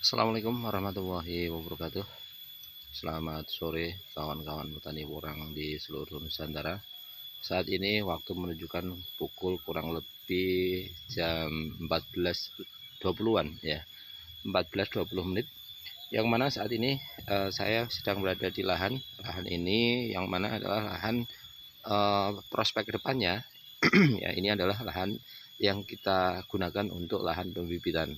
Assalamualaikum warahmatullahi wabarakatuh. Selamat sore kawan-kawan petani porang di seluruh Nusantara. Saat ini waktu menunjukkan pukul kurang lebih jam 14.20-an ya, 14.20 menit. Yang mana saat ini saya sedang berada di lahan ini yang mana adalah lahan prospek depannya. Ya, ini adalah lahan yang kita gunakan untuk lahan pembibitan.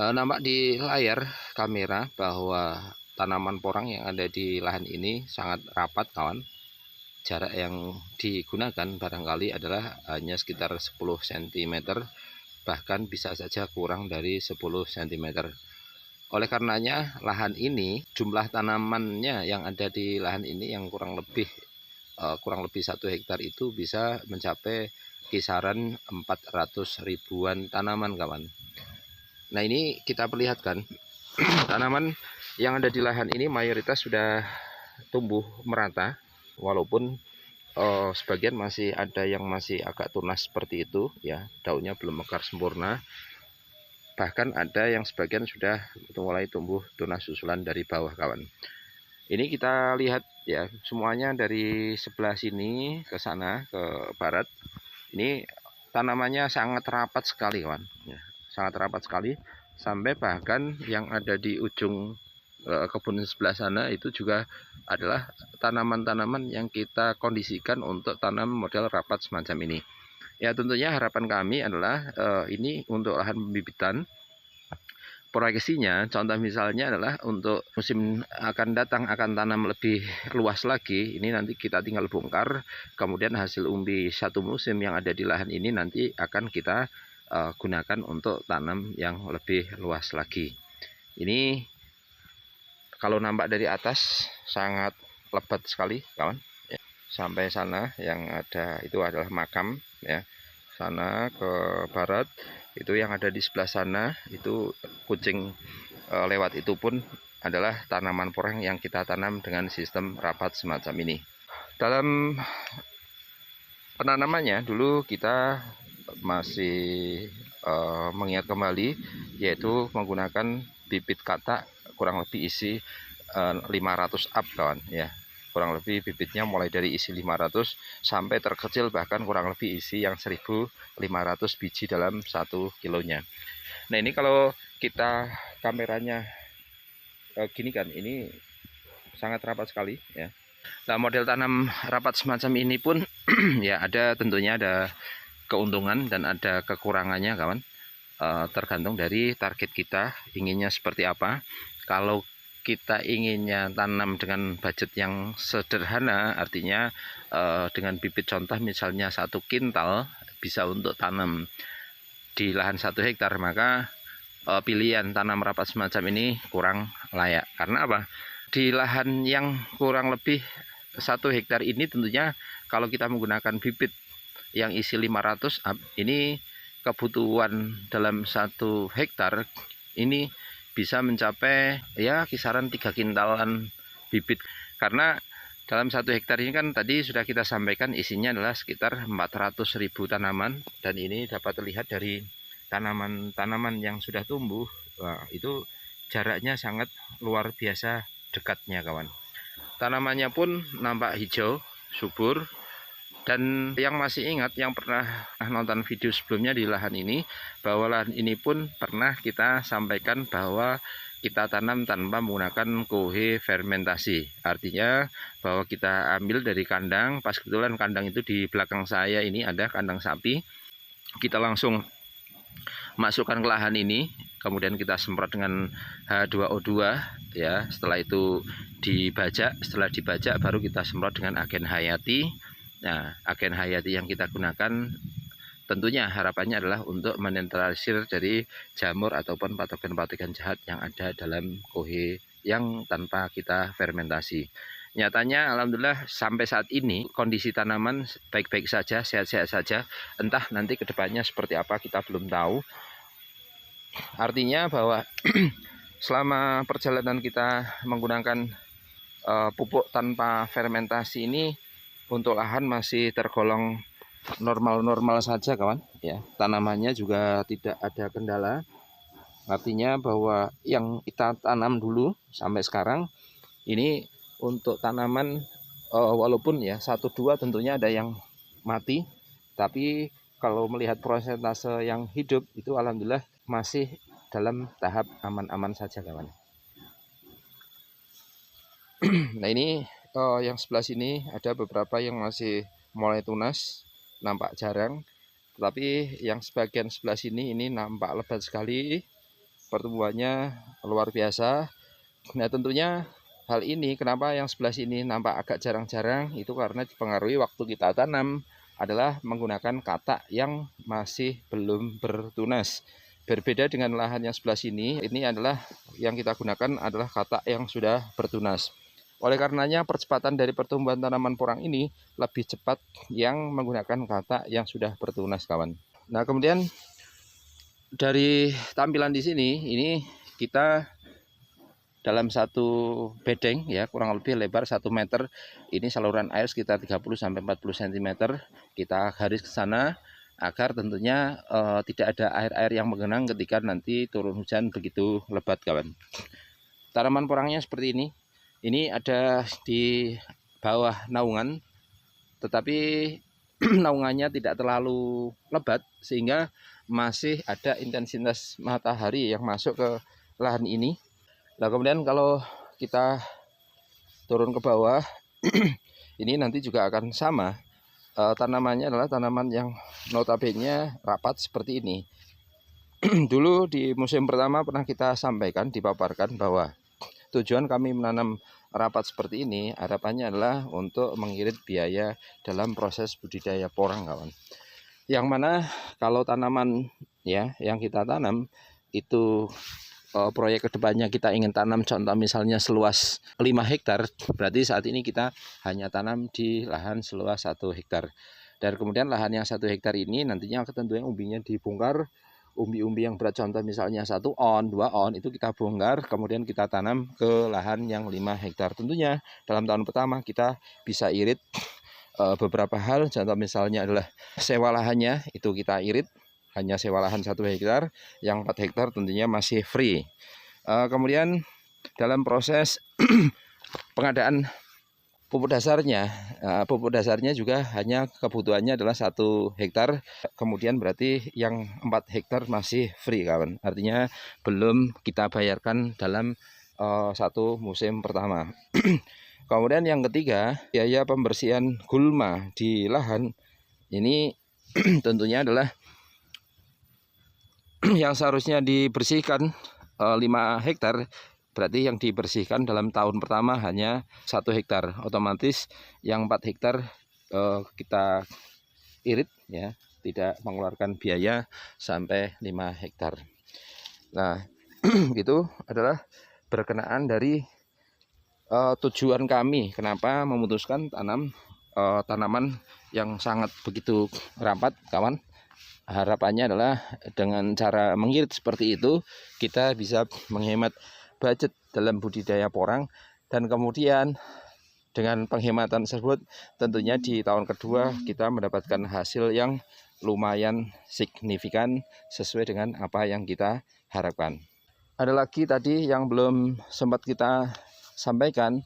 Nampak di layar kamera bahwa tanaman porang yang ada di lahan ini sangat rapat, kawan. Jarak yang digunakan barangkali adalah hanya sekitar 10 cm, bahkan bisa saja kurang dari 10 cm. Oleh karenanya lahan ini, jumlah tanamannya yang ada di lahan ini yang kurang lebih 1 hektar itu bisa mencapai kisaran 400 ribuan tanaman, kawan. Nah, ini kita perlihatkan tanaman yang ada di lahan ini mayoritas sudah tumbuh merata, walaupun sebagian masih ada yang masih agak tunas seperti itu ya, daunnya belum mekar sempurna. Bahkan ada yang sebagian sudah mulai tumbuh tunas susulan dari bawah, kawan. Ini kita lihat ya, semuanya dari sebelah sini ke sana ke barat. Ini tanamannya sangat rapat sekali, kawan ya, sangat rapat sekali, sampai bahkan yang ada di ujung kebun sebelah sana itu juga adalah tanaman-tanaman yang kita kondisikan untuk tanam model rapat semacam ini. Ya, tentunya harapan kami adalah ini untuk lahan pembibitan. Proyeksinya, contoh misalnya adalah untuk musim akan datang akan tanam lebih luas lagi. Ini nanti kita tinggal bongkar, kemudian hasil umbi satu musim yang ada di lahan ini nanti akan kita gunakan untuk tanam yang lebih luas lagi. Ini kalau nampak dari atas sangat lebat sekali, kawan. Sampai sana yang ada itu adalah makam ya. Sana ke barat itu yang ada di sebelah sana itu kucing lewat, itu pun adalah tanaman porang yang kita tanam dengan sistem rapat semacam ini. Dalam penanamannya dulu kita masih mengingat kembali, yaitu menggunakan bibit katak kurang lebih isi 500 up, kawan ya. Kurang lebih bibitnya mulai dari isi 500 sampai terkecil bahkan kurang lebih isi yang 1500 biji dalam 1 kilonya. Nah, ini kalau kita kameranya gini kan, ini sangat rapat sekali ya. Nah, model tanam rapat semacam ini pun ya ada, tentunya ada keuntungan dan ada kekurangannya, kawan. Tergantung dari target kita inginnya seperti apa. Kalau kita inginnya tanam dengan budget yang sederhana, artinya dengan bibit contoh misalnya 1 kintal bisa untuk tanam di lahan 1 hektar, maka pilihan tanam rapat semacam ini kurang layak. Karena apa? Di lahan yang kurang lebih 1 hektar ini tentunya kalau kita menggunakan bibit yang isi 500 ini, kebutuhan dalam 1 hektar ini bisa mencapai ya kisaran 3 kintalan bibit. Karena dalam 1 hektar ini kan tadi sudah kita sampaikan isinya adalah sekitar 400 ribu tanaman, dan ini dapat terlihat dari tanaman-tanaman yang sudah tumbuh. Wah, itu jaraknya sangat luar biasa dekatnya, kawan. Tanamannya pun nampak hijau, subur. Dan yang masih ingat, yang pernah nonton video sebelumnya di lahan ini, bahwa lahan ini pun pernah kita sampaikan bahwa kita tanam tanpa menggunakan kohe fermentasi. Artinya bahwa kita ambil dari kandang, pas kebetulan kandang itu di belakang saya ini ada kandang sapi. Kita langsung masukkan ke lahan ini, kemudian kita semprot dengan H2O2 ya. Setelah itu dibajak, setelah dibajak baru kita semprot dengan agen hayati. Nah, agen hayati yang kita gunakan tentunya harapannya adalah untuk menetralisir dari jamur ataupun patogen-patogen jahat yang ada dalam kohe yang tanpa kita fermentasi. Nyatanya alhamdulillah sampai saat ini kondisi tanaman baik-baik saja, sehat-sehat saja. Entah nanti kedepannya seperti apa kita belum tahu. Artinya bahwa selama perjalanan kita menggunakan pupuk tanpa fermentasi ini, untuk lahan masih tergolong normal-normal saja, kawan ya. Tanamannya juga tidak ada kendala. Artinya bahwa yang kita tanam dulu sampai sekarang ini untuk tanaman walaupun ya 1-2 tentunya ada yang mati, tapi kalau melihat persentase yang hidup itu alhamdulillah masih dalam tahap aman-aman saja kawan. Nah ini yang sebelah sini ada beberapa yang masih mulai tunas, nampak jarang. Tetapi yang sebagian sebelah sini ini nampak lebat sekali, pertumbuhannya luar biasa. Nah tentunya hal ini kenapa yang sebelah sini nampak agak jarang-jarang, itu karena dipengaruhi waktu kita tanam adalah menggunakan katak yang masih belum bertunas. Berbeda dengan lahan yang sebelah sini, ini adalah yang kita gunakan adalah katak yang sudah bertunas. Oleh karenanya percepatan dari pertumbuhan tanaman porang ini lebih cepat yang menggunakan katak yang sudah bertunas kawan. Nah kemudian dari tampilan di sini ini kita dalam satu bedeng ya kurang lebih lebar 1 meter, ini saluran air sekitar 30-40 cm kita garis ke sana agar tentunya tidak ada air-air yang menggenang ketika nanti turun hujan begitu lebat kawan. Tanaman porangnya seperti ini ada di bawah naungan, tetapi naungannya tidak terlalu lebat sehingga masih ada intensitas matahari yang masuk ke lahan ini. Nah kemudian kalau kita turun ke bawah ini nanti juga akan sama, tanamannya adalah tanaman yang notabene rapat seperti ini. Dulu di musim pertama pernah kita sampaikan, dipaparkan bahwa tujuan kami menanam rapat seperti ini harapannya adalah untuk mengirit biaya dalam proses budidaya porang kawan. Yang mana kalau tanaman ya yang kita tanam itu proyek kedepannya kita ingin tanam contoh misalnya seluas 5 hektar, berarti saat ini kita hanya tanam di lahan seluas 1 hektar. Dan kemudian lahan yang 1 hektar ini nantinya tentunya umbinya dibongkar. Umbi-umbi yang berat contoh misalnya 1 on, 2 on itu kita bongkar, kemudian kita tanam ke lahan yang 5 hektar. Tentunya dalam tahun pertama kita bisa irit beberapa hal, contoh misalnya adalah sewa lahannya itu kita irit, hanya sewa lahan 1 hektar, yang 4 hektar tentunya masih free. Kemudian dalam proses pengadaan pupuk dasarnya juga hanya kebutuhannya adalah 1 hektar, kemudian berarti yang 4 hektar masih free kawan, artinya belum kita bayarkan dalam 1 musim pertama. Kemudian yang ketiga, biaya pembersihan gulma di lahan ini tentunya adalah yang seharusnya dibersihkan 5 hektar, berarti yang dibersihkan dalam tahun pertama hanya 1 hektar. Otomatis yang 4 hektar kita irit ya, tidak mengeluarkan biaya sampai 5 hektar. Nah, itu adalah berkenaan dari tujuan kami kenapa memutuskan tanam tanaman yang sangat begitu rapat kawan. Harapannya adalah dengan cara mengirit seperti itu kita bisa menghemat budget dalam budidaya porang, dan kemudian dengan penghematan tersebut tentunya di tahun kedua kita mendapatkan hasil yang lumayan signifikan sesuai dengan apa yang kita harapkan. Ada lagi tadi yang belum sempat kita sampaikan,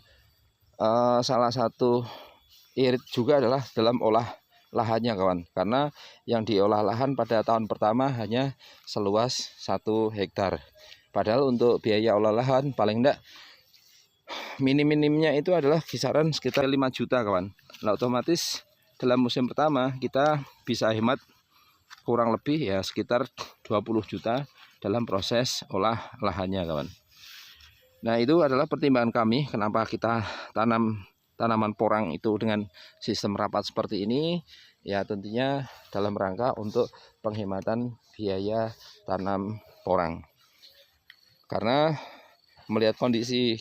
salah satu irit juga adalah dalam olah lahannya kawan, karena yang diolah lahan pada tahun pertama hanya seluas 1 hektar. Padahal untuk biaya olah lahan paling enggak minim-minimnya itu adalah kisaran sekitar 5 juta kawan. Nah otomatis dalam musim pertama kita bisa hemat kurang lebih ya sekitar 20 juta dalam proses olah lahannya kawan. Nah itu adalah pertimbangan kami kenapa kita tanam tanaman porang itu dengan sistem rapat seperti ini, ya tentunya dalam rangka untuk penghematan biaya tanam porang. Karena melihat kondisi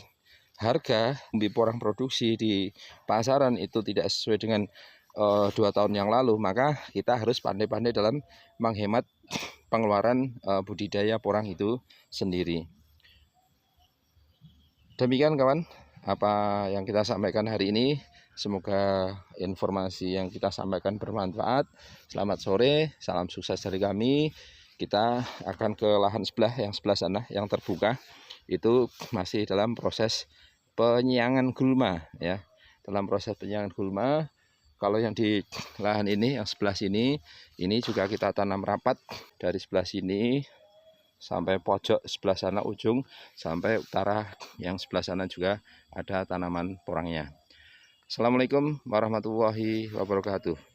harga umbi porang produksi di pasaran itu tidak sesuai dengan 2 tahun yang lalu, maka kita harus pandai-pandai dalam menghemat pengeluaran budidaya porang itu sendiri. Demikian kawan apa yang kita sampaikan hari ini. Semoga informasi yang kita sampaikan bermanfaat. Selamat sore, salam sukses dari kami. kita akan ke lahan yang sebelah sana yang terbuka, itu masih dalam proses penyiangan gulma ya. Dalam proses penyiangan gulma. Kalau yang di lahan ini yang sebelah sini, ini juga kita tanam rapat dari sebelah sini sampai pojok sebelah sana ujung, sampai utara yang sebelah sana juga ada tanaman porangnya. Assalamualaikum warahmatullahi wabarakatuh.